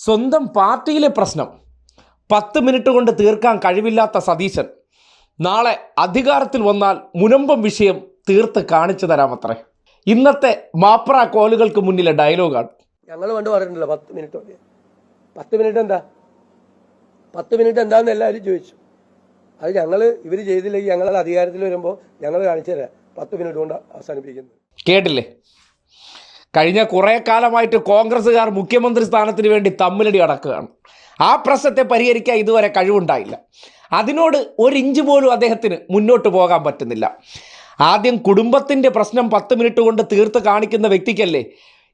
സ്വന്തം പാർട്ടിയിലെ പ്രശ്നം 10 മിനിറ്റ് കൊണ്ട് തീർക്കാൻ കഴിവില്ലാത്ത സതീശൻ നാളെ അധികാരത്തിൽ വന്നാൽ മുനമ്പം വിഷയം തീർത്ത് കാണിച്ചു തരാമത്രേ. ഇന്നത്തെ മാപ്ര കോലുകൾക്ക് മുന്നിലെ ഡയലോഗാണ്. ഞങ്ങൾ പണ്ട് പറഞ്ഞിട്ടില്ല 10 മിനിറ്റ് മതി. 10 മിനിറ്റ് എന്താ 10 മിനിറ്റ് എന്താന്ന് എല്ലാവരും ചോദിച്ചു. അത് ഇവർ ചെയ്തില്ലെങ്കിൽ ഞങ്ങൾ അധികാരത്തിൽ വരുമ്പോൾ ഞങ്ങൾ കാണിച്ചു തരാം 10 മിനിറ്റ് കൊണ്ട് അവസാനിപ്പിക്കുന്നത്. കേട്ടില്ലേ? കഴിഞ്ഞ കുറേ കാലമായിട്ട് കോൺഗ്രസ്സുകാർ മുഖ്യമന്ത്രി സ്ഥാനത്തിന് വേണ്ടി തമ്മിലടി അടക്കുകയാണ്. ആ പ്രശ്നത്തെ പരിഹരിക്കാൻ ഇതുവരെ കഴിവുണ്ടായില്ല. അതിനോട് ഒരു ഇഞ്ച് പോലും അദ്ദേഹത്തിന് മുന്നോട്ട് പോകാൻ പറ്റുന്നില്ല. ആദ്യം കുടുംബത്തിൻ്റെ പ്രശ്നം 10 മിനിറ്റ് കൊണ്ട് തീർത്ത് കാണിക്കുന്ന വ്യക്തിക്കല്ലേ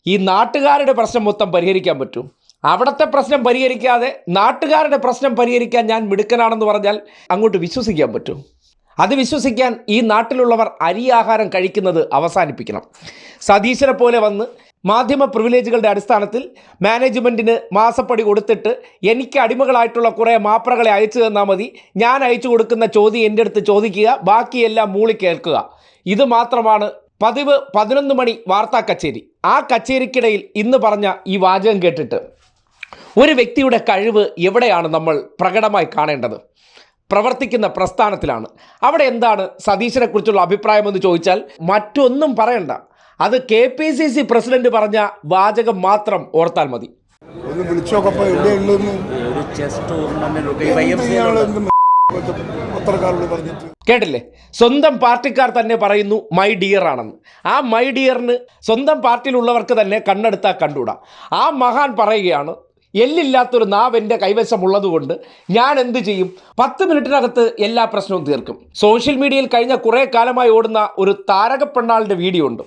ഈ നാട്ടുകാരുടെ പ്രശ്നം മൊത്തം പരിഹരിക്കാൻ പറ്റും. അവിടുത്തെ പ്രശ്നം പരിഹരിക്കാതെ നാട്ടുകാരുടെ പ്രശ്നം പരിഹരിക്കാൻ ഞാൻ മിടുക്കനാണെന്ന് പറഞ്ഞാൽ അങ്ങോട്ട് വിശ്വസിക്കാൻ പറ്റും. അത് വിശ്വസിക്കാൻ ഈ നാട്ടിലുള്ളവർ അരിയാഹാരം കഴിക്കുന്നത് അവസാനിപ്പിക്കണം. സതീശനെ പോലെ വന്ന് മാധ്യമ പ്രിവിലേജുകളുടെ അടിസ്ഥാനത്തിൽ മാനേജ്മെൻറ്റിന് മാസപ്പടി കൊടുത്തിട്ട് എനിക്ക് അടിമകളായിട്ടുള്ള കുറേ മാപ്രകളെ അയച്ചു തന്നാൽ മതി, ഞാൻ അയച്ചു കൊടുക്കുന്ന ചോദ്യം എൻ്റെ അടുത്ത് ചോദിക്കുക, ബാക്കിയെല്ലാം മൂളി കേൾക്കുക. ഇത് മാത്രമാണ് പതിവ് 11 മണി വാർത്താ കച്ചേരി. ആ കച്ചേരിക്കിടയിൽ ഇന്ന് പറഞ്ഞ ഈ വാചകം കേട്ടിട്ട് ഒരു വ്യക്തിയുടെ കഴിവ് എവിടെയാണ് നമ്മൾ പ്രകടമായി കാണേണ്ടത്? പ്രവർത്തിക്കുന്ന പ്രസ്ഥാനത്തിലാണ്. അവിടെ എന്താണ് സതീശനെക്കുറിച്ചുള്ള അഭിപ്രായമെന്ന് ചോദിച്ചാൽ മറ്റൊന്നും പറയണ്ട. അത് KPCC പ്രസിഡന്റ് പറഞ്ഞ വാചകം മാത്രം ഓർത്താൽ മതി. കേട്ടില്ലേ? സ്വന്തം പാർട്ടിക്കാർ തന്നെ പറയുന്നു മൈ ഡിയർ ആണെന്ന്. ആ മൈ ഡിയറിന് സ്വന്തം പാർട്ടിയിലുള്ളവർക്ക് തന്നെ കണ്ണെടുത്താൽ കണ്ടുകൂടാ. ആ മഹാൻ പറയുകയാണ്, എല്ലില്ലാത്തൊരു നാവ് എൻ്റെ കൈവശമുള്ളതുകൊണ്ട് ഞാൻ എന്ത് ചെയ്യും, 10 മിനിറ്റിനകത്ത് എല്ലാ പ്രശ്നവും തീർക്കും. സോഷ്യൽ മീഡിയയിൽ കഴിഞ്ഞ കുറേ കാലമായി ഓടുന്ന ഒരു താരകപ്പെണ്ണാളിൻ്റെ വീഡിയോ ഉണ്ട്.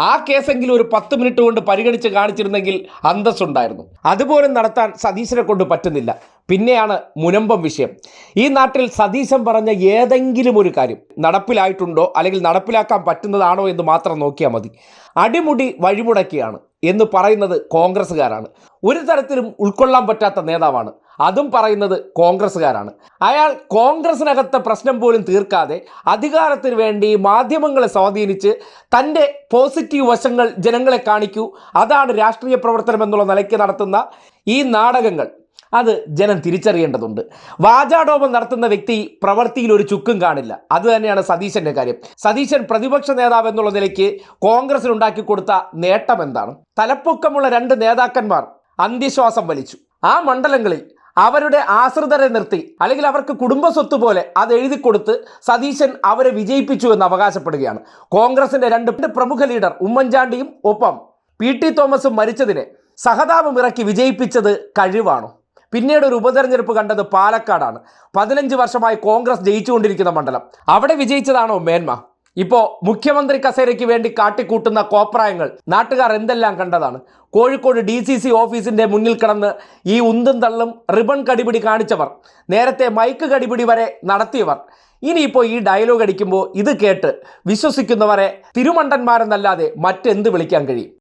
ആ കേസെങ്കിലും ഒരു 10 മിനിറ്റ് കൊണ്ട് പരിഗണിച്ച് കാണിച്ചിരുന്നെങ്കിൽ അന്തസ്സുണ്ടായിരുന്നു. അതുപോലും നടത്താൻ സതീശനെ കൊണ്ട് പറ്റുന്നില്ല. പിന്നെയാണ് മുനമ്പം വിഷയം. ഈ നാട്ടിൽ സതീശൻ പറഞ്ഞ ഏതെങ്കിലും ഒരു കാര്യം നടപ്പിലായിട്ടുണ്ടോ അല്ലെങ്കിൽ നടപ്പിലാക്കാൻ പറ്റുന്നതാണോ എന്ന് മാത്രം നോക്കിയാൽ മതി. അടിമുടി വഴിമുടക്കിയാണ് എന്ന് പറയുന്നത് കോൺഗ്രസ്സുകാരാണ്. ഒരു തരത്തിലും ഉൾക്കൊള്ളാൻ പറ്റാത്ത നേതാവാണ്. അതും പറയുന്നത് കോൺഗ്രസ്സുകാരാണ്. അയാൾ കോൺഗ്രസിനകത്തെ പ്രശ്നം പോലും തീർക്കാതെ അധികാരത്തിന് വേണ്ടി മാധ്യമങ്ങളെ സ്വാധീനിച്ച് തൻ്റെ പോസിറ്റീവ് വശങ്ങൾ ജനങ്ങളെ കാണിക്കൂ, അതാണ് രാഷ്ട്രീയ പ്രവർത്തനം എന്നുള്ള നിലയ്ക്ക് നടത്തുന്ന ഈ നാടകങ്ങൾ അത് ജനം തിരിച്ചറിയേണ്ടതുണ്ട്. വാചാടോപം നടത്തുന്ന വ്യക്തി പ്രവൃത്തിയിൽ ഒരു ചുക്കും കാണില്ല. അത് തന്നെയാണ് സതീശൻ്റെ കാര്യം. സതീശൻ പ്രതിപക്ഷ നേതാവ് എന്നുള്ള നിലയ്ക്ക് കോൺഗ്രസിനുണ്ടാക്കി കൊടുത്ത നേട്ടം എന്താണ്? തലപ്പൊക്കമുള്ള 2 നേതാക്കന്മാർ അന്ത്യശ്വാസം വലിച്ചു. ആ മണ്ഡലങ്ങളിൽ അവരുടെ ആശ്രിതരെ നിർത്തി അല്ലെങ്കിൽ അവർക്ക് കുടുംബ സ്വത്ത് പോലെ അത് എഴുതി കൊടുത്ത് സതീശൻ അവരെ വിജയിപ്പിച്ചു എന്ന് അവകാശപ്പെടുകയാണ്. കോൺഗ്രസിൻ്റെ 2 പ്രമുഖ ലീഡർ ഉമ്മൻചാണ്ടിയും ഒപ്പം PT തോമസും മരിച്ചതിനെ സഹതാപം ഇറക്കി വിജയിപ്പിച്ചത് കഴിവാണോ? പിന്നീട് ഒരു ഉപതെരഞ്ഞെടുപ്പ് കണ്ടത് പാലക്കാടാണ്. 15 വർഷമായി കോൺഗ്രസ് ജയിച്ചുകൊണ്ടിരിക്കുന്ന മണ്ഡലം. അവിടെ വിജയിച്ചതാണോ മേന്മ? ഇപ്പോൾ മുഖ്യമന്ത്രി കസേരയ്ക്ക് വേണ്ടി കാട്ടിക്കൂട്ടുന്ന കോപ്രായങ്ങൾ നാട്ടുകാർ എന്തെല്ലാം കണ്ടതാണ്. കോഴിക്കോട് DCC ഓഫീസിൻ്റെ മുന്നിൽ കിടന്ന് ഈ ഉന്തും തള്ളും റിബൺ കടിപിടി കാണിച്ചവർ, നേരത്തെ മൈക്ക് കടിപിടി വരെ നടത്തിയവർ, ഇനിയിപ്പോൾ ഈ ഡയലോഗ് അടിക്കുമ്പോൾ ഇത് കേട്ട് വിശ്വസിക്കുന്നവരെ തിരുമണ്ടന്മാരെന്നല്ലാതെ മറ്റെന്ത് വിളിക്കാൻ കഴിയും?